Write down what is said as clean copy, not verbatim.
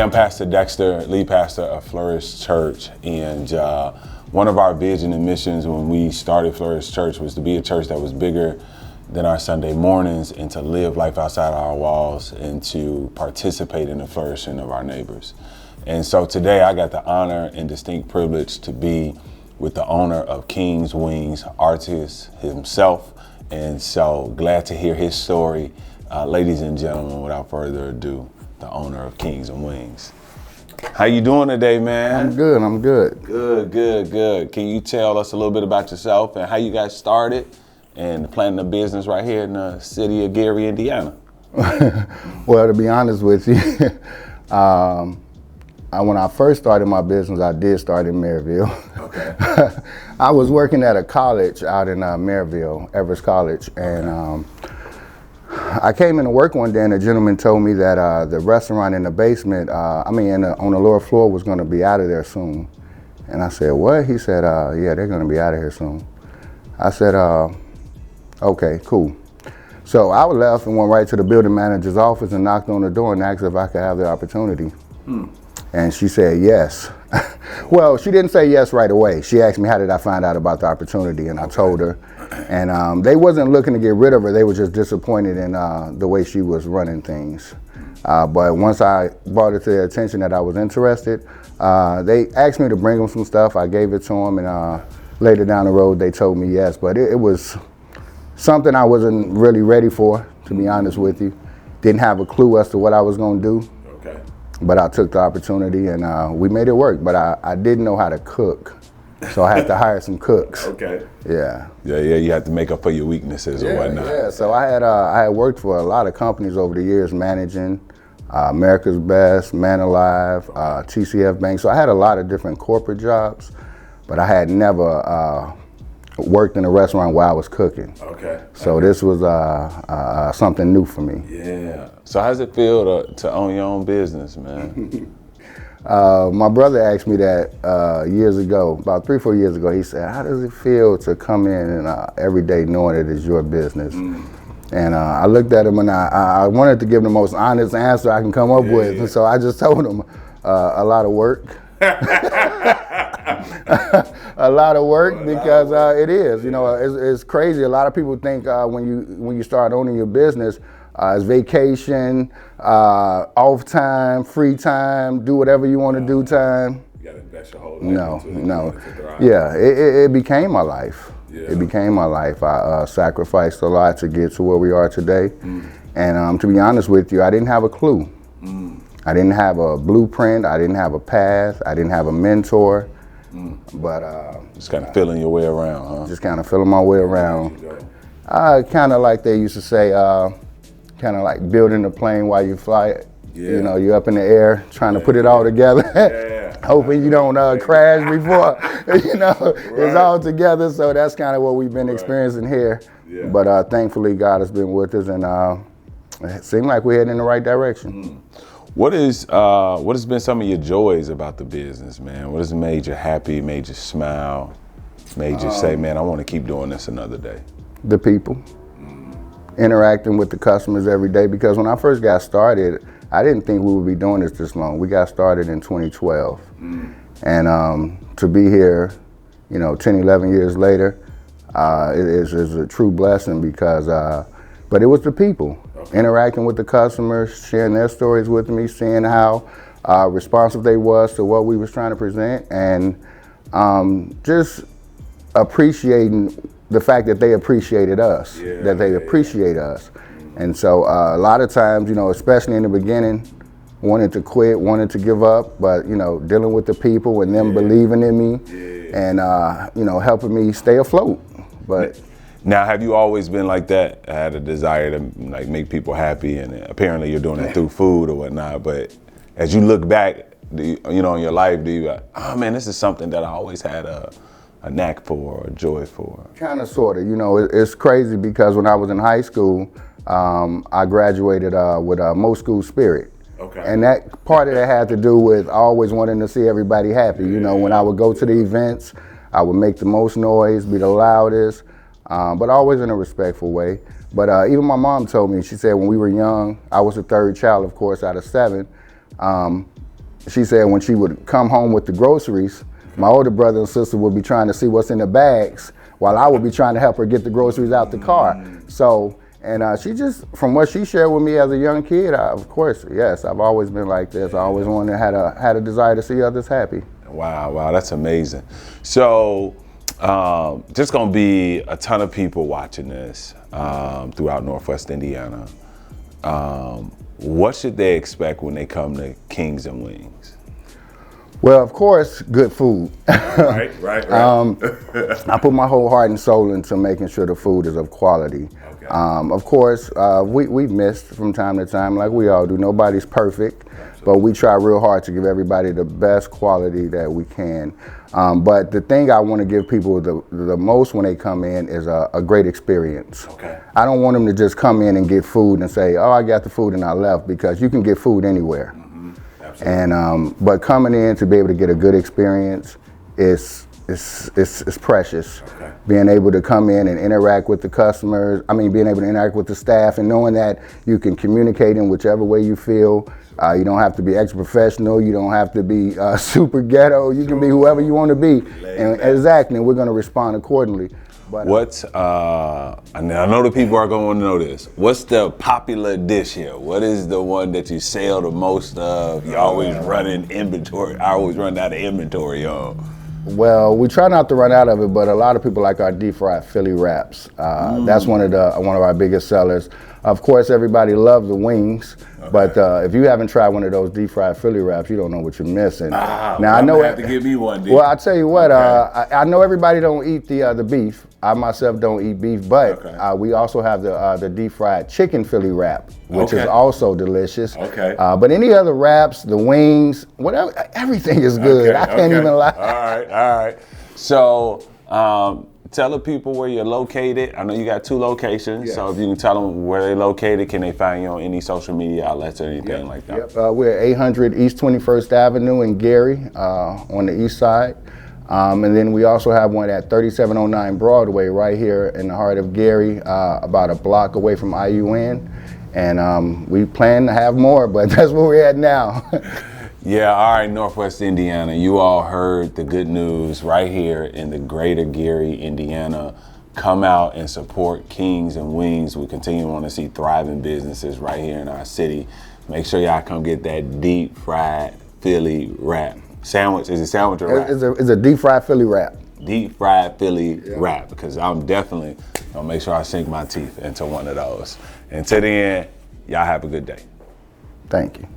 I'm Pastor Dexter, lead pastor of Flourish Church, and one of our vision and missions when we started Flourish Church was to be a church that was bigger than our Sunday mornings and to live life outside our walls and to participate in the flourishing of our neighbors. And so today I got the honor and distinct privilege to be with the owner of King's Wings, artist himself, and so glad to hear his story. Ladies and gentlemen, without further ado, the owner of Kings and Wings. How you doing today, man? I'm good. Good. Can you tell us a little bit about yourself and how you got started and planning a business right here in the city of Gary, Indiana? Well, to be honest with you, when I first started my business, I did start in Maryville. Okay. I was working at a college out in Maryville, Everest College, and I came into work one day and a gentleman told me that the restaurant in the basement, on the lower floor was going to be out of there soon. And I said, what? He said, yeah, they're going to be out of here soon. I said, okay, cool. So I left and went right to the building manager's office and knocked on the door and asked if I could have the opportunity. And she said yes. Well, she didn't say yes right away. She asked me how did I find out about the opportunity, and I told her. And they wasn't looking to get rid of her. They were just disappointed in the way she was running things. But once I brought it to their attention that I was interested, they asked me to bring them some stuff. I gave it to them, and later down the road, they told me yes. But it was something I wasn't really ready for, to be honest with you. Didn't have a clue as to what I was going to do. Okay. But I took the opportunity and we made it work. But I didn't know how to cook, so I had to hire some cooks. Okay. Yeah. Yeah. You had to make up for your weaknesses or whatnot. Yeah. So I had worked for a lot of companies over the years, managing America's Best, Man Alive, TCF Bank. So I had a lot of different corporate jobs, but I had never worked in a restaurant while I was cooking. Okay. So this was something new for me. Yeah. So how's it feel to own your own business, man? My brother asked me that years ago, about 3-4 years ago. He said, how does it feel to come in and every day knowing it is your business? And I looked at him and I wanted to give him the most honest answer I can come up with. And so I just told him a lot of work. A lot of work because it is. You know, it's crazy. A lot of people think when you start owning your business, it's vacation, off time, free time, do whatever you want to do time. You gotta invest your whole life into it. No. Yeah, it became my life. Yeah. It became my life. I sacrificed a lot to get to where we are today. And to be honest with you, I didn't have a clue. I didn't have a blueprint. I didn't have a path. I didn't have a mentor. But just kind of feeling your way around, huh? Just kind of feeling my way around. Kind of like they used to say, kind of like building a plane while you fly it. Yeah. You know, you're up in the air trying to put it all together, hoping you don't crash before, you know, it's all together. So that's kind of what we've been experiencing here. Yeah. But thankfully, God has been with us, and it seemed like we're heading in the right direction. What has been some of your joys about the business, man? What has made you happy, made you smile, made you say, man, I want to keep doing this another day? The people. Interacting with the customers every day, because when I first got started, I didn't think we would be doing this long. We got started in 2012. And to be here, you know, 10, 11 years later, is a true blessing because, but it was the people. Interacting with the customers, sharing their stories with me, seeing how responsive they was to what we was trying to present, and just appreciating the fact that they appreciated us, that they appreciate us. And so a lot of times, you know, especially in the beginning, wanted to quit, wanted to give up, but, you know, dealing with the people and them believing in me and, you know, helping me stay afloat. But now, have you always been like that? I had a desire to like make people happy, and apparently you're doing that through food or whatnot. But as you look back, in your life, do you, oh man, this is something that I always had a knack for, or a joy for? Kind of, sort of. You know, it's crazy because when I was in high school, I graduated with most school spirit. Okay. And that part of it had to do with always wanting to see everybody happy. You know, when I would go to the events, I would make the most noise, be the loudest. But always in a respectful way. But even my mom told me, she said when we were young, I was the third child, of course, out of 7. she said when she would come home with the groceries, my older brother and sister would be trying to see what's in the bags while I would be trying to help her get the groceries out the car. So, and she just, from what she shared with me as a young kid, of course, yes, I've always been like this. I always wanted, had a desire to see others happy. Wow, that's amazing. So, just gonna be a ton of people watching this throughout Northwest Indiana. What should they expect when they come to Kings and Wings? Well, of course, good food. Right. I put my whole heart and soul into making sure the food is of quality. Okay. Of course, we've missed from time to time, like we all do. Nobody's perfect, but we try real hard to give everybody the best quality that we can. But the thing I want to give people the most when they come in is a great experience. Okay. I don't want them to just come in and get food and say, oh, I got the food and I left, because you can get food anywhere. And but coming in to be able to get a good experience is precious. Okay. Being able to come in and interact with the customers, being able to interact with the staff, and knowing that you can communicate in whichever way you feel. You don't have to be extra professional. You don't have to be super ghetto. You can be whoever you want to be. And exactly, and we're going to respond accordingly. But, I know the people are going to want to know this. What's the popular dish here? What is the one that you sell the most of? You always running inventory. I always run out of inventory on. Well, we try not to run out of it, but a lot of people like our deep fried Philly wraps. That's one of our biggest sellers. Of course, everybody loves the wings, but if you haven't tried one of those deep fried Philly wraps, you don't know what you're missing. Now I know you have to give me one. Dude. Well, I tell you what, I know everybody don't eat the beef. I myself don't eat beef, but we also have the deep fried chicken Philly wrap, which is also delicious. Okay. But any other wraps, the wings, whatever, everything is good. I can't even lie. All right. So, tell the people where you're located. I know you got 2 locations, so if you can tell them where they're located, can they find you on any social media outlets or anything like that? We're at 800 East 21st Avenue in Gary on the east side. And then we also have one at 3709 Broadway right here in the heart of Gary, about a block away from IUN. And we plan to have more, but that's where we're at now. Yeah, all right, Northwest Indiana. You all heard the good news right here in the greater Gary, Indiana. Come out and support Kings and Wings. We continue to want to see thriving businesses right here in our city. Make sure y'all come get that deep fried Philly wrap. Sandwich, is it sandwich or wrap? It's a deep fried Philly wrap. Deep fried Philly wrap, because I'm definitely gonna make sure I sink my teeth into one of those. Until then, y'all have a good day. Thank you.